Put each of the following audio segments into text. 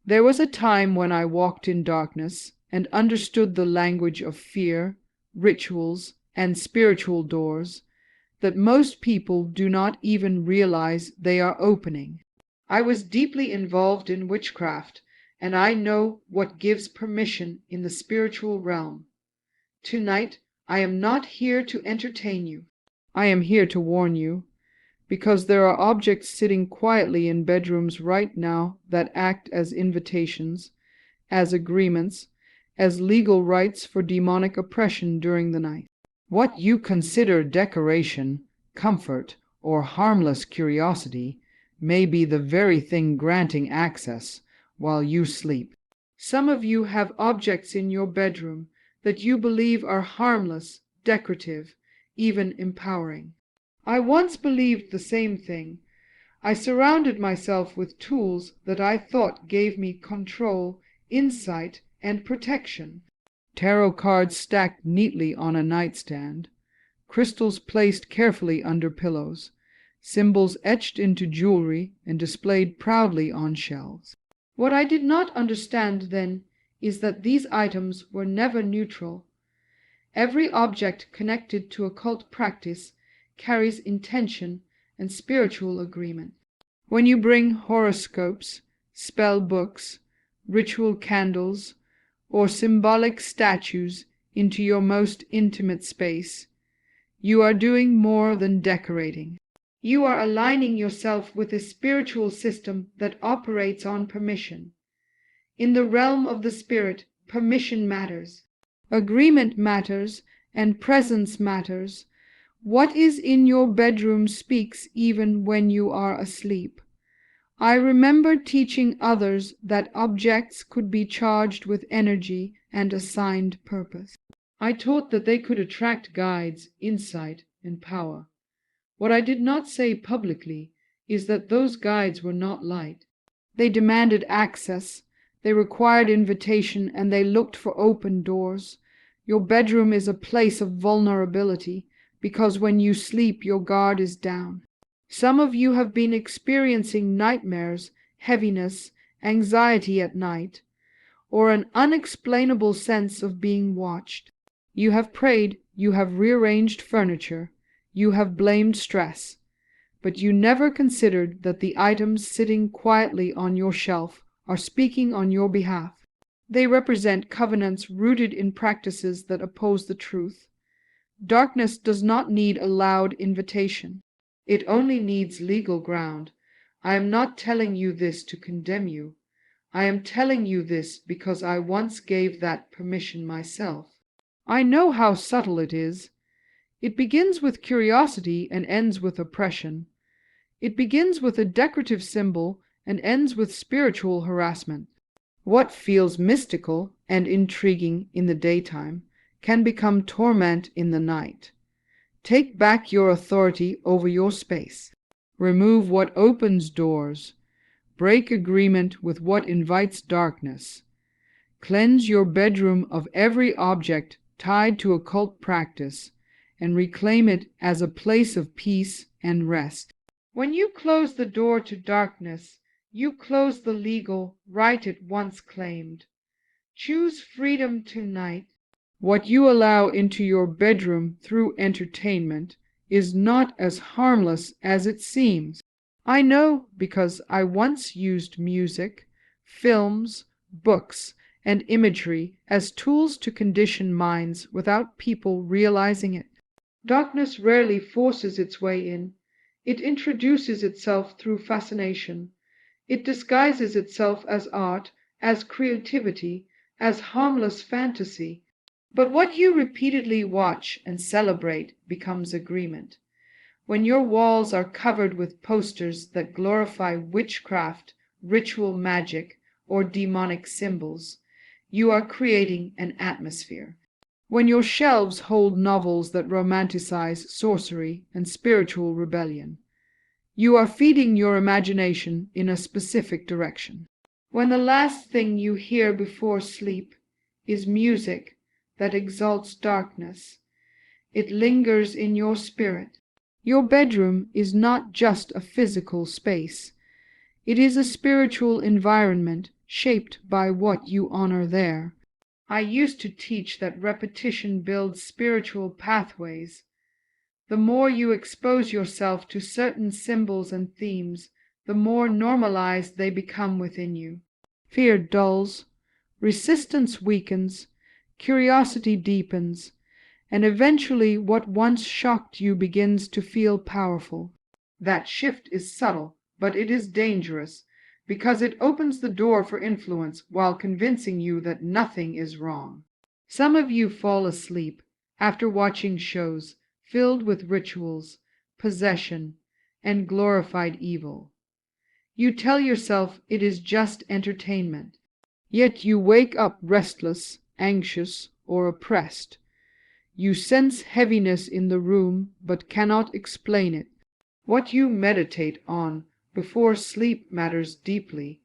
There was a time when I walked in darkness and understood the language of fear, rituals, and spiritual doors that most people do not even realize they are opening. I was deeply involved in witchcraft, and I know what gives permission in the spiritual realm. Tonight, I am not here to entertain you. I am here to warn you, because there are objects sitting quietly in bedrooms right now that act as invitations, as agreements, as legal rights for demonic oppression during the night. What you consider decoration, comfort, or harmless curiosity may be the very thing granting access while you sleep. Some of you have objects in your bedroom that you believe are harmless, decorative, even empowering. I once believed the same thing. I surrounded myself with tools that I thought gave me control, insight, and protection. Tarot cards stacked neatly on a nightstand, crystals placed carefully under pillows, symbols etched into jewelry and displayed proudly on shelves. What I did not understand then is that these items were never neutral. Every object connected to occult practice carries intention and spiritual agreement. When you bring horoscopes, spell books, ritual candles, or symbolic statues into your most intimate space, you are doing more than decorating. You are aligning yourself with a spiritual system that operates on permission. In the realm of the spirit, permission matters. Agreement matters, and presence matters. What is in your bedroom speaks even when you are asleep. I remember teaching others that objects could be charged with energy and assigned purpose. I taught that they could attract guides, insight, and power. What I did not say publicly is that those guides were not light. They demanded access, they required invitation, and they looked for open doors. Your bedroom is a place of vulnerability, because when you sleep your guard is down. Some of you have been experiencing nightmares, heaviness, anxiety at night, or an unexplainable sense of being watched. You have prayed, you have rearranged furniture, you have blamed stress, but you never considered that the items sitting quietly on your shelf are speaking on your behalf. They represent covenants rooted in practices that oppose the truth. Darkness does not need a loud invitation. It only needs legal ground. I am not telling you this to condemn you. I am telling you this because I once gave that permission myself. I know how subtle it is. It begins with curiosity and ends with oppression. It begins with a decorative symbol and ends with spiritual harassment. What feels mystical and intriguing in the daytime can become torment in the night. Take back your authority over your space. Remove what opens doors. Break agreement with what invites darkness. Cleanse your bedroom of every object tied to occult practice and reclaim it as a place of peace and rest. When you close the door to darkness, you close the legal right it once claimed. Choose freedom tonight. What you allow into your bedroom through entertainment is not as harmless as it seems. I know because I once used music, films, books, and imagery as tools to condition minds without people realizing it. Darkness rarely forces its way in. It introduces itself through fascination. It disguises itself as art, as creativity, as harmless fantasy. But what you repeatedly watch and celebrate becomes agreement. When your walls are covered with posters that glorify witchcraft, ritual magic, or demonic symbols, you are creating an atmosphere. When your shelves hold novels that romanticize sorcery and spiritual rebellion, you are feeding your imagination in a specific direction. When the last thing you hear before sleep is music that exalts darkness, it lingers in your spirit. Your bedroom is not just a physical space. It is a spiritual environment shaped by what you honor there. I used to teach that repetition builds spiritual pathways. The more you expose yourself to certain symbols and themes, the more normalized they become within you. Fear dulls, resistance weakens, curiosity deepens, and eventually what once shocked you begins to feel powerful. That shift is subtle, but it is dangerous, because it opens the door for influence while convincing you that nothing is wrong. Some of you fall asleep after watching shows filled with rituals, possession, and glorified evil. You tell yourself it is just entertainment, yet you wake up restless, anxious, or oppressed. You sense heaviness in the room but cannot explain it. What you meditate on before sleep matters deeply.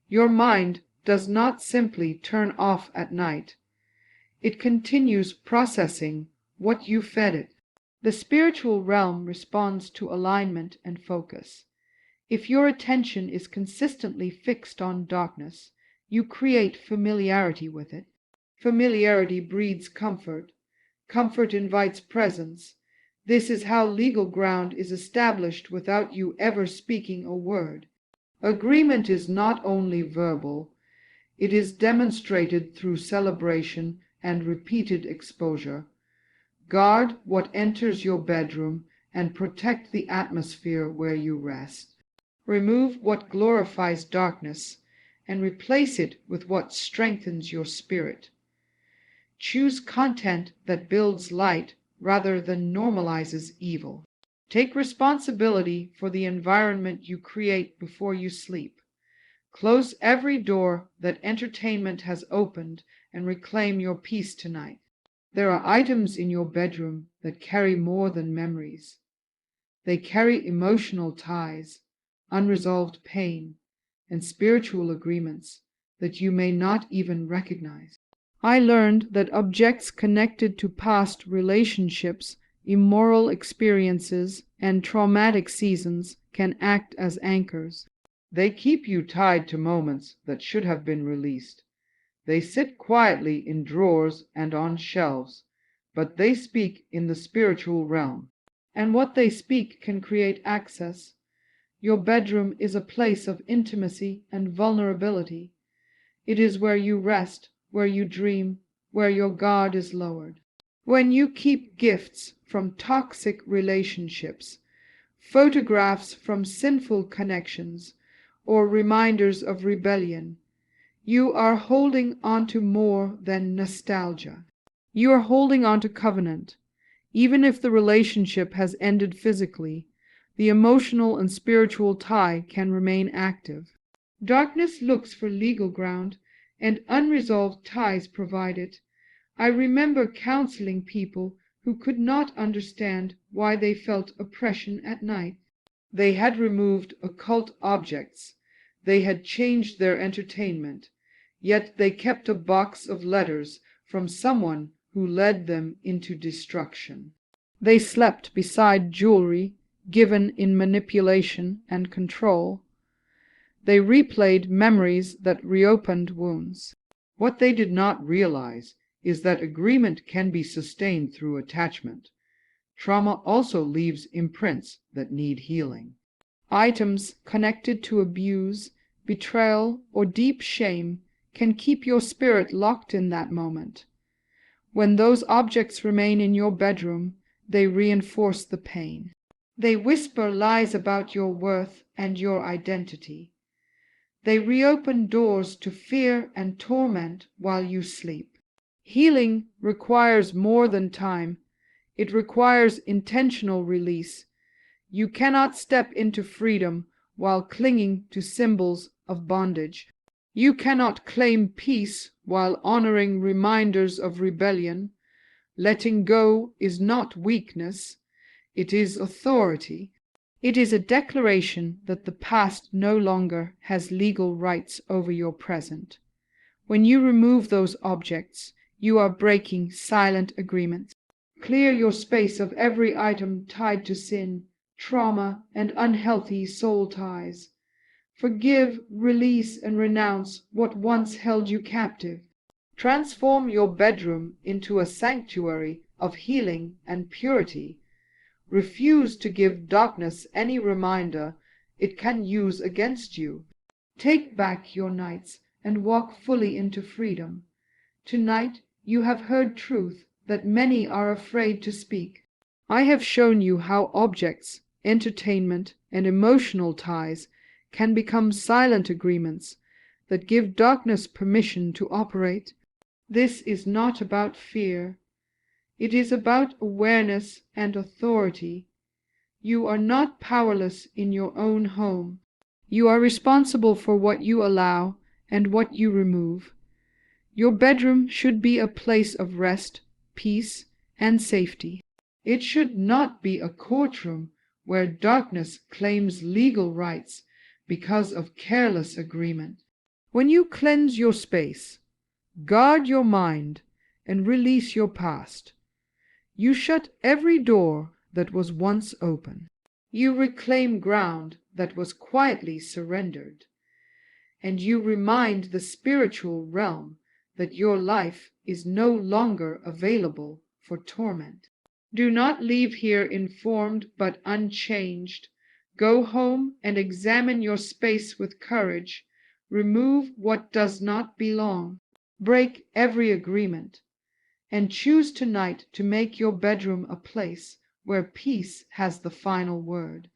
Your mind does not simply turn off at night. It continues processing what you fed it. The spiritual realm responds to alignment and focus. If your attention is consistently fixed on darkness, you create familiarity with it. Familiarity breeds comfort. Comfort invites presence. This is how legal ground is established without you ever speaking a word. Agreement is not only verbal, it is demonstrated through celebration and repeated exposure. Guard what enters your bedroom and protect the atmosphere where you rest. Remove what glorifies darkness and replace it with what strengthens your spirit. Choose content that builds light rather than normalizes evil. Take responsibility for the environment you create before you sleep. Close every door that entertainment has opened and reclaim your peace tonight. There are items in your bedroom that carry more than memories. They carry emotional ties, unresolved pain, and spiritual agreements that you may not even recognize. I learned that objects connected to past relationships, immoral experiences, and traumatic seasons can act as anchors. They keep you tied to moments that should have been released. They sit quietly in drawers and on shelves, but they speak in the spiritual realm. And what they speak can create access. Your bedroom is a place of intimacy and vulnerability. It is where you rest, where you dream, where your guard is lowered. When you keep gifts from toxic relationships, photographs from sinful connections, or reminders of rebellion, you are holding on to more than nostalgia. You are holding on to covenant. Even if the relationship has ended physically, the emotional and spiritual tie can remain active. Darkness looks for legal ground, and unresolved ties provide it. I remember counseling people who could not understand why they felt oppression at night. They had removed occult objects. They had changed their entertainment. Yet they kept a box of letters from someone who led them into destruction. They slept beside jewelry given in manipulation and control. They replayed memories that reopened wounds. What they did not realize is that agreement can be sustained through attachment. Trauma also leaves imprints that need healing. Items connected to abuse, betrayal, or deep shame can keep your spirit locked in that moment. When those objects remain in your bedroom, they reinforce the pain. They whisper lies about your worth and your identity. They reopen doors to fear and torment while you sleep. Healing requires more than time. It requires intentional release. You cannot step into freedom while clinging to symbols of bondage. You cannot claim peace while honoring reminders of rebellion. Letting go is not weakness, it is authority. It is a declaration that the past no longer has legal rights over your present. When you remove those objects, you are breaking silent agreements. Clear your space of every item tied to sin, trauma, and unhealthy soul ties. Forgive, release, and renounce what once held you captive. Transform your bedroom into a sanctuary of healing and purity. Refuse to give darkness any reminder it can use against you. Take back your nights and walk fully into freedom. Tonight you have heard truth that many are afraid to speak. I have shown you how objects, entertainment, and emotional ties can become silent agreements that give darkness permission to operate. This is not about fear. It is about awareness and authority. You are not powerless in your own home. You are responsible for what you allow and what you remove. Your bedroom should be a place of rest, peace, and safety. It should not be a courtroom where darkness claims legal rights because of careless agreement. When you cleanse your space, guard your mind, and release your past, you shut every door that was once open. You reclaim ground that was quietly surrendered, and you remind the spiritual realm that your life is no longer available for torment. Do not leave here informed but unchanged. Go home and examine your space with courage. Remove what does not belong. Break every agreement, and choose tonight to make your bedroom a place where peace has the final word.